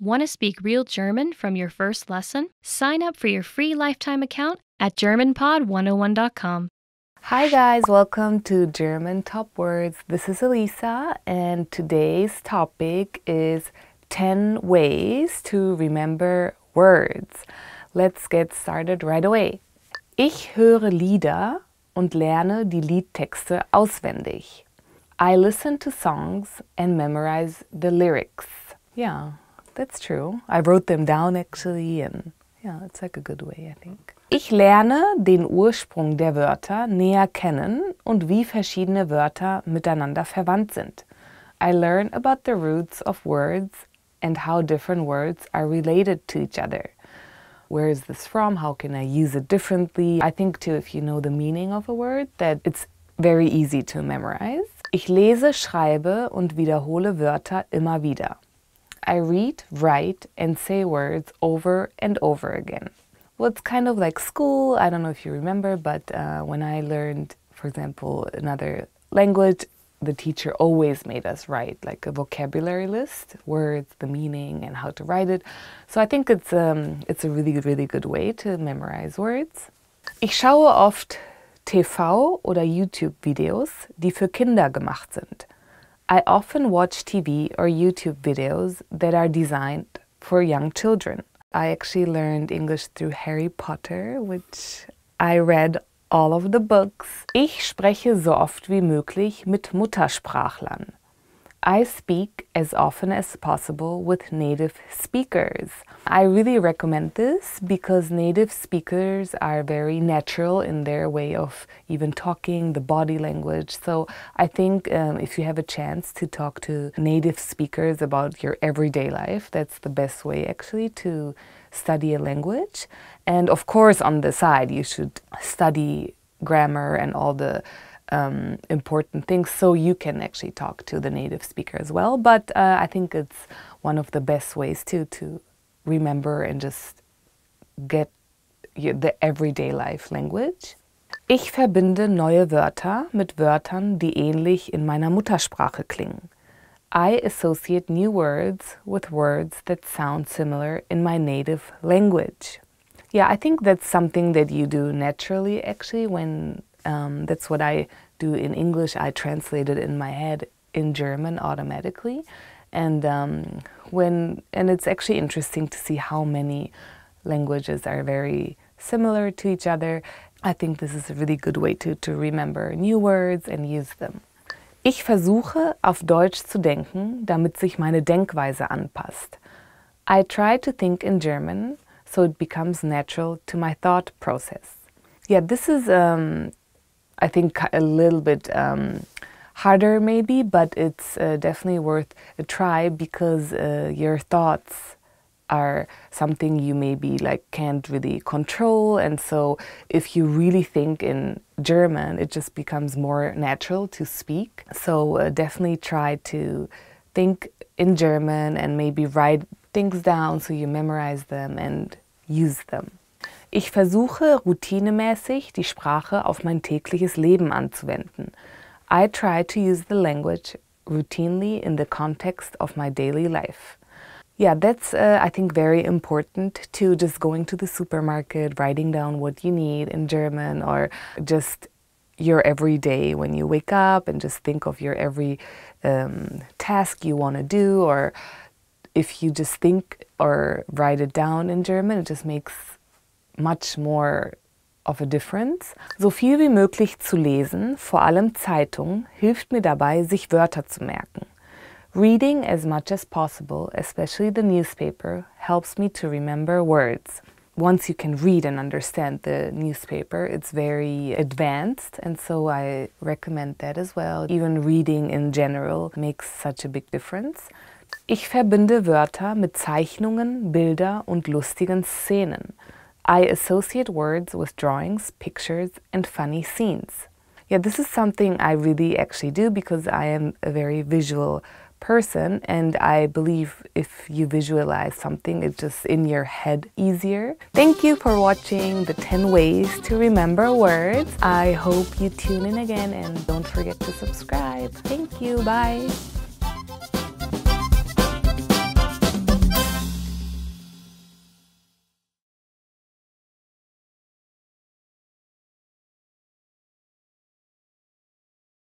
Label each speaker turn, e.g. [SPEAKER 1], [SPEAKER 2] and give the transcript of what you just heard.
[SPEAKER 1] Want to speak real German from your first lesson? Sign up for your free lifetime account at GermanPod101.com.
[SPEAKER 2] Hi guys, welcome to German Top Words. This is Elisa and today's topic is 10 ways to remember words. Let's get started right away. Ich höre Lieder und lerne die Liedtexte auswendig. I listen to songs and memorize the lyrics. Yeah, that's true. I wrote them down actually and yeah, it's like a good way, I think. Ich lerne den Ursprung der Wörter näher kennen und wie verschiedene Wörter miteinander verwandt sind. I learn about the roots of words and how different words are related to each other. Where is this from? How can I use it differently? I think too, if you know the meaning of a word, that it's very easy to memorize. Ich lese, schreibe und wiederhole Wörter immer wieder. I read, write and say words over and over again. Well, it's kind of like school. I don't know if you remember, but when I learned, for example, another language, the teacher always made us write like a vocabulary list, words, the meaning, and how to write it. So I think it's a really, really good way to memorize words. Ich schaue oft TV oder YouTube-Videos, die für Kinder gemacht sind. I often watch TV or YouTube videos that are designed for young children. I actually learned English through Harry Potter, which I read all of the books. Ich spreche so oft wie möglich mit Muttersprachlern. I speak as often as possible with native speakers. I really recommend this because native speakers are very natural in their way of even talking, the body language. So I think if you have a chance to talk to native speakers about your everyday life, that's the best way actually to study a language. And of course on the side you should study grammar and all the important things so you can actually talk to the native speaker as well. But I think it's one of the best ways to remember and just get the everyday life language. Ich verbinde neue Wörter mit Wörtern, die ähnlich in meiner Muttersprache klingen. I associate new words with words that sound similar in my native language. Yeah, I think that's something that you do naturally actually when that's what I do in English. I translate it in my head in German automatically. And it's actually interesting to see how many languages are very similar to each other. I think this is a really good way to remember new words and use them. Ich versuche, auf Deutsch zu denken, damit sich meine Denkweise anpasst. I try to think in German so it becomes natural to my thought process. Yeah, this is I think a little bit harder maybe, but it's definitely worth a try because your thoughts are something you maybe like can't really control, and so if you really think in German it just becomes more natural to speak. So definitely try to think in German and maybe write things down so you memorize them and use them. Ich versuche routinemäßig die Sprache auf mein tägliches Leben anzuwenden. I try to use the language routinely in the context of my daily life. Yeah, that's I think very important to just going to the supermarket, writing down what you need in German, or just your everyday when you wake up and just think of your every task you want to do, or if you just think or write it down in German, it just makes much more of a difference. So viel wie möglich zu lesen, vor allem Zeitung, hilft mir dabei, sich Wörter zu merken. Reading as much as possible, especially the newspaper, helps me to remember words. Once you can read and understand the newspaper, it's very advanced, and so I recommend that as well. Even reading in general makes such a big difference. Ich verbinde Wörter mit Zeichnungen, Bilder und lustigen Szenen. I associate words with drawings, pictures, and funny scenes. Yeah, this is something I really actually do because I am a very visual person, and I believe if you visualize something, it's just in your head easier. Thank you for watching the 10 ways to remember words. I hope you tune in again and don't forget to subscribe. Thank you, bye!